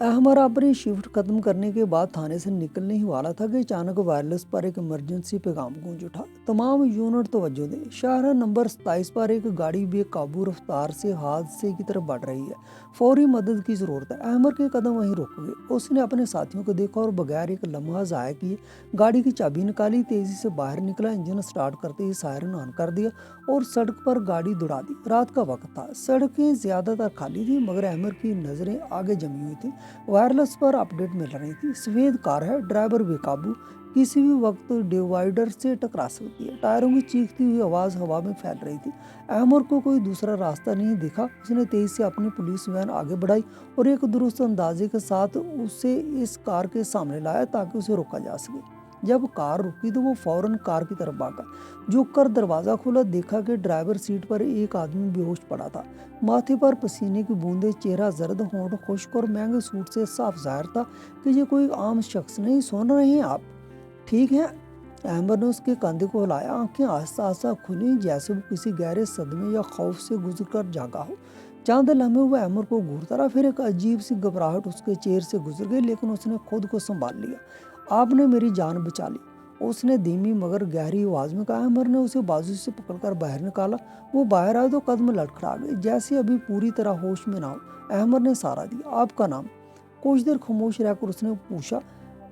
अहमर अपनी शिफ्ट खत्म करने के बाद थाने से निकलने ही वाला था कि अचानक वायरलेस पर एक इमरजेंसी पैगाम गूंज उठा। तमाम यूनिट तवज्जो दें, शाहरा नंबर 27 पर एक गाड़ी बेकाबू रफ्तार से हादसे की तरफ बढ़ रही है। फौरी मदद की जरूरत है। अहमर के कदम वहीं रुक गए। उसने अपने साथियों को देखा और बगैर एक लम्हा ज़ाया किए गाड़ी की चाबी निकाली, तेजी से बाहर निकला, इंजन स्टार्ट करते ही सायरन ऑन कर दिया और सड़क पर गाड़ी दौड़ा दी। रात का वक्त था, सड़कें ज्यादातर खाली थी, मगर अहमर की नजरें आगे जमी हुई थी। वायरलेस पर अपडेट मिल रही थी। सफेद कार है, ड्राइवर बेकाबू, किसी भी वक्त डिवाइडर से टकरा सकती है। टायरों की चीखती हुई आवाज हवा में फैल रही थी। अहमर को कोई दूसरा रास्ता नहीं दिखा। उसने तेजी से अपनी पुलिस वैन आगे बढ़ाई और एक दुरुस्त अंदाजे के साथ उसे इस कार के सामने लाया ताकि उसे रोका जा सके। जब कार रुकी तो वो फौरन कार की तरफ भागा। झुक कर दरवाजा खोला, देखा कि ड्राइवर सीट पर एक आदमी बेहोश पड़ा था। माथे पर पसीने की बूंदें, चेहरा जर्द, होंठ खुश्क और महंगे सूट से साफ जाहिर था कि ये कोई आम शख्स नहीं। सुन रहे हैं आप? ठीक है। अहमद ने उसके कंधे को हिलाया। आंखें आहिस्ता आहिस्ता खुली, जैसे वो किसी गहरे सदमे या खौफ से गुजर कर जागा हो। चंद लम्हे हुए अहमद को घूरता रहा, फिर एक अजीब सी घबराहट उसके चेहरे से गुजर गई, लेकिन उसने खुद को संभाल लिया। आपने मेरी जान बचा ली, उसने धीमी मगर गहरी आवाज में कहा। अहमद ने उसे बाजू से पकड़कर बाहर निकाला। वो बाहर आया तो कदम लड़खड़ा गए, जैसे अभी पूरी तरह होश में ना हो। अहमद ने सहारा दिया। आपका नाम? कुछ देर खामोश रहकर उसने पूछा।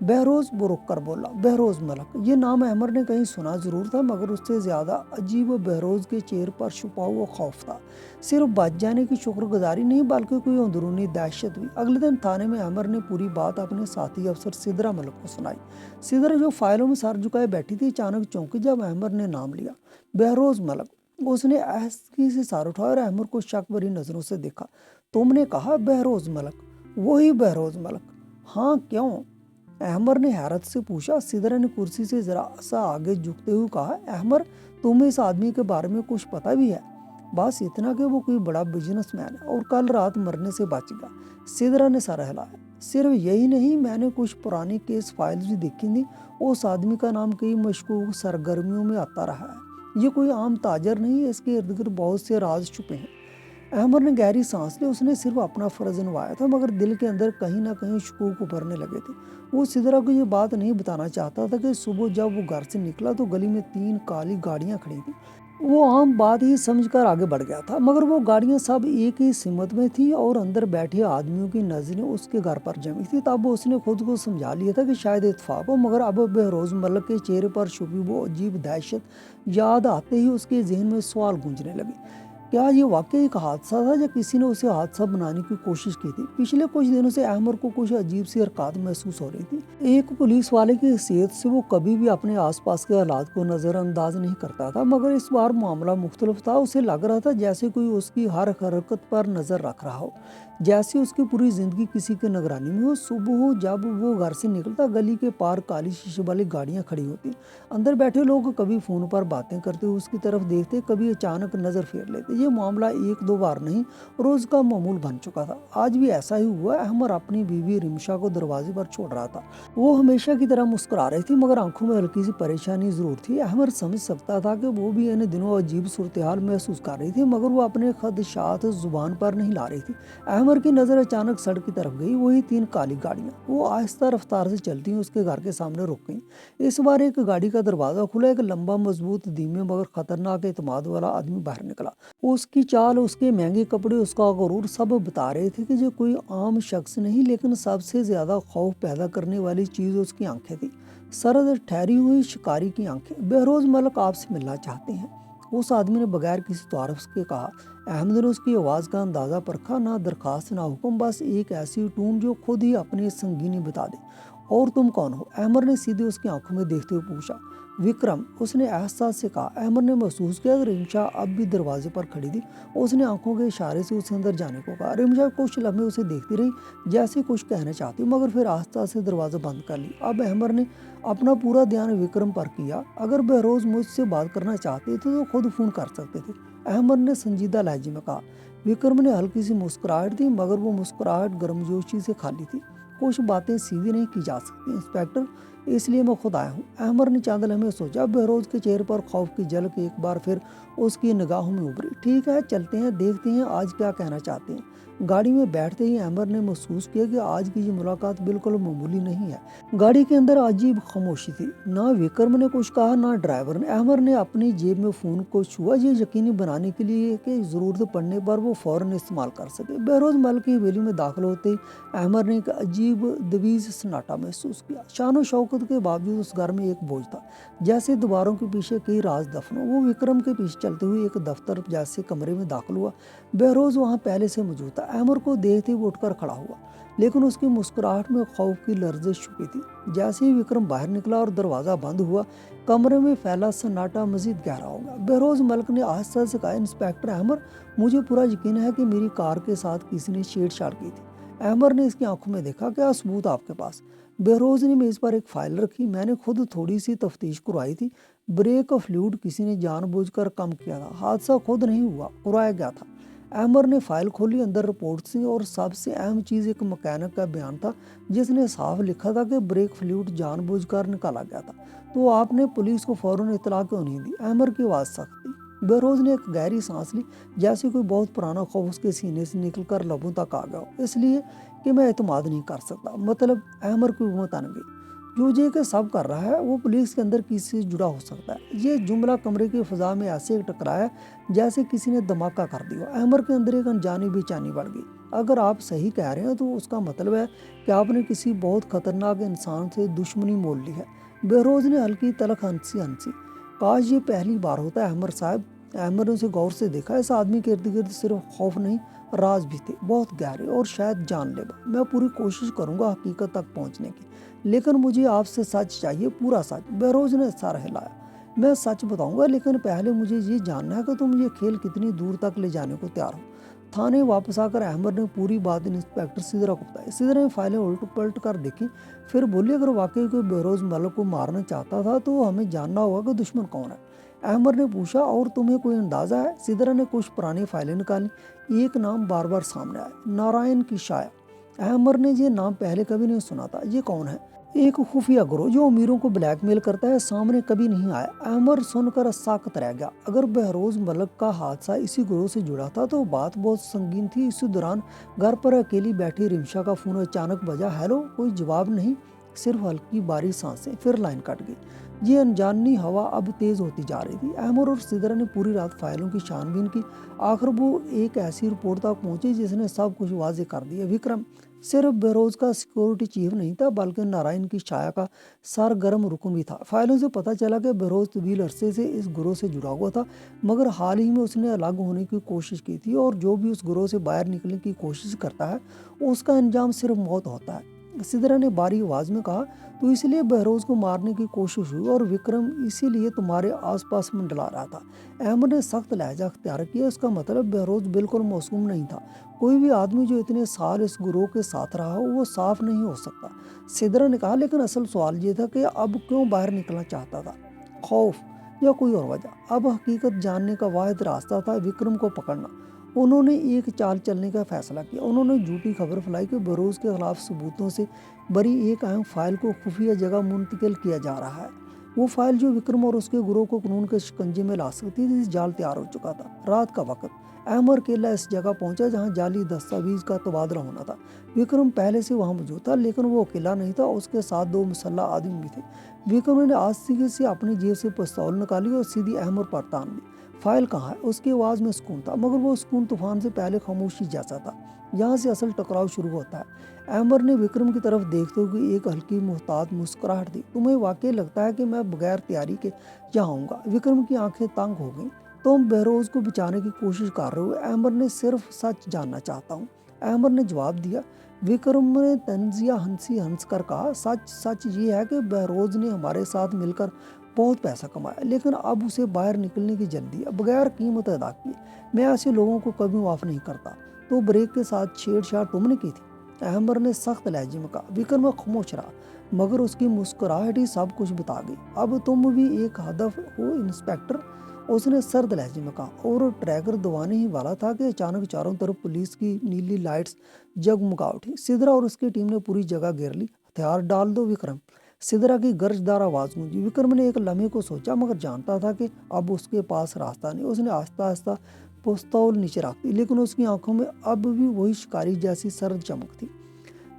बहरोज। वो रुक कर बोला, बहरोज मलक। ये नाम अहमद ने कहीं सुना जरूर था, मगर उससे ज्यादा अजीब बहरोज के चेहरे पर छुपा हुआ खौफ था। सिर्फ बच जाने की शुक्रगुजारी नहीं, बल्कि कोई अंदरूनी दहशत भी। अगले दिन थाने में अहमद ने पूरी बात अपने साथी अफसर सिदरा मलक को सुनाई। सिदरा, जो फाइलों में सर झुकाए बैठी थी, अचानक चौंकी जब अहमद ने नाम लिया, बहरोज मलक। उसने आहिस्तगी से सर उठाया और अहमद को शक भरी नजरों से देखा। तुमने कहा बहरोज मलक? वही बहरोज मलक। हाँ, क्यों? अहमद ने हैरत से पूछा। सिदरा ने कुर्सी से जरा सा आगे झुकते हुए कहा, अहमद, तुम्हें इस आदमी के बारे में कुछ पता भी है? बस इतना कि वो कोई बड़ा बिजनेसमैन है और कल रात मरने से बच गया। सिदरा ने सर हिलाया। सिर्फ यही नहीं, मैंने कुछ पुरानी केस फाइल्स भी देखी थी। उस आदमी का नाम कई मशकूक सरगर्मियों में आता रहा है। ये कोई आम ताजर नहीं है, इसके इर्द गिर्द बहुत से राज छुपे हैं। अहमद ने गहरी सांस ली। उसने सिर्फ अपना फर्ज निभाया था, मगर दिल के अंदर कहीं ना कहीं शकूक उभरने लगे थे। वो सिदरा को ये बात नहीं बताना चाहता था कि सुबह जब वो घर से निकला तो गली में 3 काली गाड़ियां खड़ी थी। वो आम बात ही समझकर आगे बढ़ गया था, मगर वो गाड़ियां सब एक ही सिमत में थी और अंदर बैठे आदमियों की नजरें उसके घर पर जमी थी। तब उसने खुद को समझा लिया था कि शायद इत्तेफाक हो, मगर अब बहरोज मलक के चेहरे पर छुपी वो अजीब दहशत याद आते ही उसके जहन में सवाल गूंजने लगे। क्या ये वाकई एक हादसा था या किसी ने उसे हादसा बनाने की कोशिश की थी? पिछले कुछ दिनों से अहमद को कुछ अजीब सी हरकत महसूस हो रही थी। एक पुलिस वाले की हैसियत से वो कभी भी अपने आसपास के हालात को नज़रअंदाज नहीं करता था, मगर इस बार मामला मुख्तलिफ था। उसे लग रहा था जैसे कोई उसकी हर हरकत पर नज़र रख रहा हो, जैसे उसकी पूरी जिंदगी किसी की निगरानी में हो। सुबह जब वो घर से निकलता, गली के पार काली शीशे वाली गाड़ियां खड़ी होती। अंदर बैठे लोग कभी फोन पर बातें करते हुए उसकी तरफ देखते, कभी अचानक नजर फेर लेते। ये मामला एक दो बार नहीं, रोज का मामूल बन चुका था। आज भी ऐसा ही हुआ। अहमद अपनी बीवी रिमशा को दरवाजे पर छोड़ रहा था। वो हमेशा की तरह मुस्कुरा रही थी, मगर आंखों में हल्की सी परेशानी जरूर थी। अहमद समझ सकता था कि वो भी इन दिनों अजीब सूरत हाल महसूस कर रही थी, मगर वो अपने खदशात जुबान पर नहीं ला रही थी। अहमद की नजर अचानक सड़क की तरफ गई। वही 3 काली गाड़ियां, वो आहिस्ता रफ्तार से चलती हुई उसके घर के सामने रुक गईं। इस बार एक गाड़ी का दरवाजा खुला। एक लंबा, मजबूत, धीमे मगर खतरनाक एतमाद वाला आदमी बाहर निकला। उसकी चाल, उसके महंगे कपड़े, उसका गुरूर सब बता रहे थे कि जो कोई आम शख्स नहीं, लेकिन सबसे ज्यादा खौफ पैदा करने वाली चीज उसकी आंखें थी। सरद ठहरी हुई शिकारी की आंखें। बहरोज मलक आपसे मिलना चाहते हैं, उस आदमी ने बगैर किसी तारुफ के कहा। अहमद ने उसकी आवाज़ का अंदाज़ा परखा। ना दरखास्त, ना हुक्म, बस एक ऐसी टून जो खुद ही अपनी संगीनी बता दे। और तुम कौन हो? अहमद ने सीधे उसकी आंखों में देखते हुए पूछा। विक्रम, उसने एहसास से कहा। अहमद ने महसूस किया कि रिमशा अब भी दरवाजे पर खड़ी थी। उसने आंखों के इशारे से उसे अंदर जाने को कहा। रिमशा कुछ लम्हे उसे देखती रही, जैसे कुछ कहना चाहती, मगर फिर आस्ता से दरवाजा बंद कर ली। अब अहमद ने अपना पूरा ध्यान विक्रम पर किया। अगर बहरोज मुझसे बात करना चाहते थे तो खुद फोन कर सकते थे, अहमद ने संजीदा लहजे में कहा। विक्रम ने हल्की सी मुस्कुराहट दी, मगर वो मुस्कुराहट गर्मजोशी से खाली थी। कुछ बातें सीधी नहीं की जा सकती इंस्पेक्टर, اس لیے میں خود آیا ہوں۔ احمد نے چند لمحے سوچا۔ بہروز کے چہرے پر خوف کی جھلک ایک بار پھر اس کی نگاہوں میں ابھری۔ ٹھیک ہے، چلتے ہیں، دیکھتے ہیں آج کیا کہنا چاہتے ہیں۔ گاڑی میں بیٹھتے ہی احمد نے محسوس کیا کہ آج کی یہ ملاقات بالکل معمولی نہیں ہے۔ گاڑی کے اندر عجیب خاموشی تھی۔ نہ وکرم نے کچھ کہا نہ ڈرائیور نے۔ احمد نے اپنی جیب میں فون کو چھوا، یہ یقینی بنانے کے لیے کہ ضرورت پڑنے پر وہ فوراً استعمال کر سکے۔ بہروز محل کی حویلی میں داخل ہوتے ہی احمد نے ایک عجیب دویز سناٹا محسوس کیا۔ شان و شوکت کے باوجود اس گھر میں ایک بوجھ تھا، جیسے دیواروں کے پیچھے کئی راز دفن ہو۔ وہ وکرم کے پیچھے چلتے ہوئے ایک دفتر جیسے کمرے میں داخل ہوا۔ بہروز وہاں پہلے سے موجود تھا۔ احمد کو دیکھتے وہ اٹھ کر کھڑا ہوا، لیکن اس کی مسکراہٹ میں خوف کی لرزش چھپی تھی۔ جیسے ہی وکرم باہر نکلا اور دروازہ بند ہوا، کمرے میں پھیلا سناٹا مزید گہرا ہو گیا۔ بہروز ملک نے آہستہ سے کہا، انسپکٹر احمد، مجھے پورا یقین ہے کہ میری کار کے ساتھ کسی نے چھیڑ چھاڑ کی تھی۔ احمد نے اس کی آنکھوں میں دیکھا، کیا ثبوت آپ کے پاس؟ بہروز نے میز پر ایک فائل رکھی۔ میں نے خود تھوڑی سی تفتیش کروائی تھی۔ بریک فلوئڈ کسی نے جان بوجھ کر کم کیا تھا، حادثہ خود نہیں ہوا، اڑایا گیا تھا۔ احمد نے فائل کھولی، اندر رپورٹ تھی اور سب سے اہم چیز ایک مکینک کا بیان تھا جس نے صاف لکھا تھا کہ بریک فلوئڈ جان بوجھ کر نکالا گیا تھا۔ تو آپ نے پولیس کو فوراً اطلاع کیوں نہیں دی؟ احمد کی آواز سخت تھی۔ بہروز نے ایک گہری سانس لی، جیسے کوئی بہت پرانا خوف اس کے سینے سے نکل کر لبوں تک آ گیا ہو۔ اس لیے کہ میں اعتماد نہیں کر سکتا۔ مطلب؟ احمد کی ہمت ان گئی۔ جو یہ کہ سب کر رہا ہے وہ پولیس کے اندر کسی سے جڑا ہو سکتا ہے۔ یہ جملہ کمرے کی فضا میں ایسے ٹکرایا جیسے کسی نے دھماکہ کر دیا۔ احمد کے اندر ایک انجانی بے چینی بڑھ گئی۔ اگر آپ صحیح کہہ رہے ہیں تو اس کا مطلب ہے کہ آپ نے کسی بہت خطرناک انسان سے دشمنی مول لی ہے۔ بہروز نے ہلکی تلخ ہنسی۔ کاش یہ پہلی بار ہوتا ہے احمد صاحب۔ احمد نے اسے غور سے دیکھا۔ اس آدمی کے ارد گرد صرف خوف نہیں، راز بھی تھے، بہت گہرے اور شاید جان لیوا۔ میں پوری کوشش کروں گا حقیقت تک پہنچنے کی، لیکن مجھے آپ سے سچ چاہیے، پورا سچ۔ بہروز نے سر ہلایا۔ میں سچ بتاؤں گا، لیکن پہلے مجھے یہ جاننا ہے کہ تم یہ کھیل کتنی دور تک لے جانے کو تیار ہو۔ تھانے واپس آ کر احمد نے پوری بات انسپکٹر سدرا کو بتائی۔ سدرا نے فائلیں الٹ پلٹ کر دیکھی، پھر بولی، اگر واقعی کوئی بہروز ملک کو مارنا چاہتا تھا تو ہمیں جاننا ہوگا کہ دشمن کون ہے۔ احمد نے پوچھا، اور تمہیں کوئی اندازہ ہے؟ سدرا نے کچھ پرانی فائلیں نکالی۔ ایک نام بار بار سامنے آیا، نارائن کی شایا۔ احمد نے یہ نام پہلے کبھی نہیں سنا تھا۔ یہ کون ہے؟ ایک خفیہ گروہ جو امیروں کو بلیک میل کرتا ہے، سامنے کبھی نہیں آیا۔ احمد سن کر ساکت رہ گیا۔ اگر بہروز ملک کا حادثہ اسی گروہ سے جڑا تھا تو بات بہت سنگین تھی۔ اسی دوران گھر پر اکیلی بیٹھی رمشا کا فون اچانک بجا۔ ہیلو، کوئی جواب نہیں، صرف ہلکی باری سانسیں، پھر لائن کٹ گئی۔ یہ انجانی ہوا اب تیز ہوتی جا رہی تھی۔ احمد اور سدرا نے پوری رات فائلوں کی چھان بین کی۔ آخر وہ ایک ایسی رپورٹ تک پہنچی جس نے سب کچھ واضح کر دیا۔ وکرم صرف بہروز کا سیکورٹی چیف نہیں تھا بلکہ نارائن کی شایا کا سرگرم رکن بھی تھا۔ فائلوں سے پتہ چلا کہ بہروز طویل عرصے سے اس گروہ سے جڑا ہوا تھا، مگر حال ہی میں اس نے الگ ہونے کی کوشش کی تھی، اور جو بھی اس گروہ سے باہر نکلنے کی کوشش کرتا ہے اس کا انجام صرف موت ہوتا ہے۔ سدرا نے باری آواز میں کہا، تو اس لیے بہروز کو مارنے کی کوشش ہوئی اور وکرم اسی لیے تمہارے آس پاس منڈلا رہا تھا۔ احمد نے سخت لہجہ اختیار کیا۔ اس کا مطلب بہروز بالکل معصوم نہیں تھا۔ کوئی بھی آدمی جو اتنے سال اس گروہ کے ساتھ رہا ہو وہ صاف نہیں ہو سکتا۔ سدرا نے کہا، لیکن اصل سوال یہ تھا کہ اب کیوں باہر نکلنا چاہتا تھا؟ خوف یا کوئی اور وجہ؟ اب حقیقت جاننے کا واحد راستہ تھا وکرم کو پکڑنا۔ انہوں نے ایک چال چلنے کا فیصلہ کیا۔ انہوں نے جھوٹی خبر پھیلائی کہ بہروز کے خلاف ثبوتوں سے بری ایک اہم فائل کو خفیہ جگہ منتقل کیا جا رہا ہے۔ وہ فائل جو وکرم اور اس کے گروہ کو قانون کے شکنجے میں لا سکتی تھی، جال تیار ہو چکا تھا۔ رات کا وقت۔ احمد اکیلا اس جگہ پہنچا جہاں جعلی دستاویز کا تبادلہ ہونا تھا۔ وکرم پہلے سے وہاں موجود تھا، لیکن وہ اکیلا نہیں تھا، اس کے ساتھ 2 مسلح آدمی بھی تھے۔ وکرم نے آستگی سے اپنی جیب سے پستول نکالی اور سیدھی احمد پر تان دی۔ فائل کہاں ہے؟ اس کی آواز میں سکون تھا، مگر وہ سکون طوفان سے پہلے خاموشی جیسا تھا۔ یہاں سے اصل ٹکراؤ شروع ہوتا ہے۔ احمد نے وکرم کی طرف دیکھتے ہوئے ایک ہلکی محتاط مسکراہٹ دی۔ تمہیں واقعی لگتا ہے کہ میں بغیر تیاری کے یہاں آؤں گا؟ وکرم کی آنکھیں تنگ ہو گئیں۔ تم بہروز کو بچانے کی کوشش کر رہے ہو؟ احمد نے صرف سچ جاننا چاہتا ہوں، احمد نے جواب دیا۔ وکرم نے طنزیہ ہنس کر کہا، سچ یہ ہے کہ بہروز نے ہمارے ساتھ مل کر بہت پیسہ کمایا، لیکن اب اسے باہر نکلنے کی جلدی ہے، بغیر قیمت ادا کیے۔ میں ایسے لوگوں کو کبھی معاف نہیں کرتا۔ تو بریک کے ساتھ چھیڑ چھاڑ تم نے کی تھی؟ احمد نے سخت لہجے میں کہا۔ وکرم خاموش رہا، مگر اس کی مسکراہٹ ہی سب کچھ بتا گئی۔ اب تم بھی ایک ہدف ہو انسپکٹر، اس نے سرد لہجے میں کہا، اور ٹریگر دبانے ہی والا تھا کہ اچانک چاروں طرف پولیس کی نیلی لائٹس جگمگا اٹھی۔ سدرا اور اس کی ٹیم نے پوری جگہ گھیر لی۔ ہتھیار ڈال دو وکرم، सिदरा की गर्जदार आवाज़ गूंजी। विक्रम ने एक लम्हे को सोचा, मगर जानता था कि अब उसके पास रास्ता नहीं। उसने आहिस्ता आहिस्ता पिस्तौल नीचे रख दी, लेकिन उसकी आंखों में अब भी वही शिकारी जैसी सर्द चमक थी।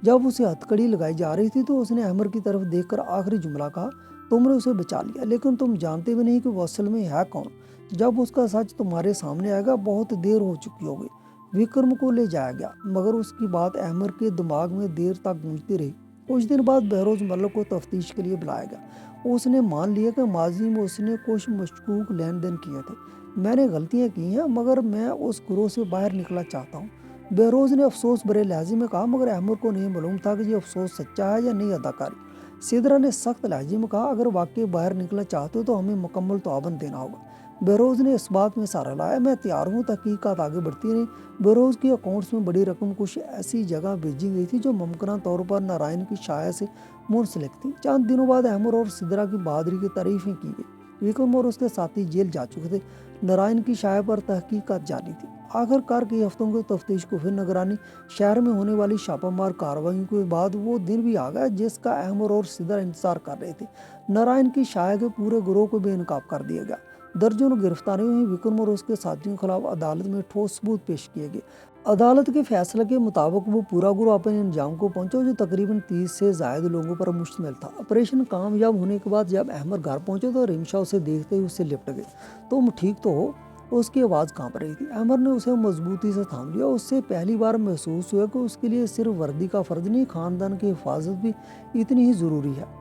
जब उसे हथकड़ी लगाई जा रही थी तो उसने अहमर की तरफ देखकर आखिरी जुमला कहा, तुमने उसे बचा लिया, लेकिन तुम जानते भी नहीं कि वो असल में है कौन। जब उसका सच तुम्हारे सामने आएगा बहुत देर हो चुकी होगी। विक्रम को ले जाया गया, मगर उसकी बात अहमर के दिमाग में देर तक गूंजती रही। कुछ दिन बाद बहरोज मल्लिक को तफ्तीश के लिए बुलाया गया। उसने मान लिया कि माजी में उसने कुछ मशकूक लेन देन किए थे। मैंने गलतियाँ की हैं, मगर मैं उस गुरोह से बाहर निकलना चाहता हूँ, बहरोज ने अफसोस भरे लहजे में कहा, मगर अहमर को नहीं मालूम था कि ये अफसोस सच्चा है या नहीं अदाकारी। सिदरा ने सख्त लहजे में कहा, अगर वाकई बाहर निकलना चाहते हो तो हमें मुकम्मल तौबन देना होगा। बहरोज ने इस बात में सहारा लाया, मैं तैयार हूँ। तहकीकात आगे बढ़ती रही। बहरोज के अकाउंट्स में बड़ी रकम कुछ ऐसी जगह भेजी गई थी जो मुमकिन तौर पर नारायण की शाया से मुंसलिक थी। चंद दिनों बाद अहमर और सिदरा की बहादुरी की तारीफें की गई। विक्रम और उसके साथी जेल जा चुके थे। नारायण की शाया पर तहकीकात जारी थी। आखिरकार कई हफ्तों की तफ्तीश को फिर निगरानी शहर में होने वाली छापामार कार्रवाई के बाद वो दिन भी आ गया जिसका अहमर और सिदरा इंतजार कर रहे थे। नारायण की शाया के पूरे गिरोह को बेनकाब कर दिया गया। दर्जनों गिरफ्तारियों हुई। विक्रम और उसके साथियों के खिलाफ अदालत में ठोस सबूत पेश किए गए। अदालत के फैसले के मुताबिक वो पूरा गिरोह अपने अंजाम को पहुंचा, जो तकरीबन 30 से ज्यादा लोगों पर मुश्तमिल था। ऑपरेशन कामयाब होने के बाद जब अहमर घर पहुंचे तो रिमशा उसे देखते ही उससे लिपट गए। तुम ठीक तो हो? उसकी आवाज़ कांप रही थी। अहमर ने उसे मजबूती से थाम लिया। उससे पहली बार महसूस हुआ कि उसके लिए सिर्फ वर्दी का फ़र्ज नहीं, ख़ानदान की हिफाजत भी इतनी ही ज़रूरी है।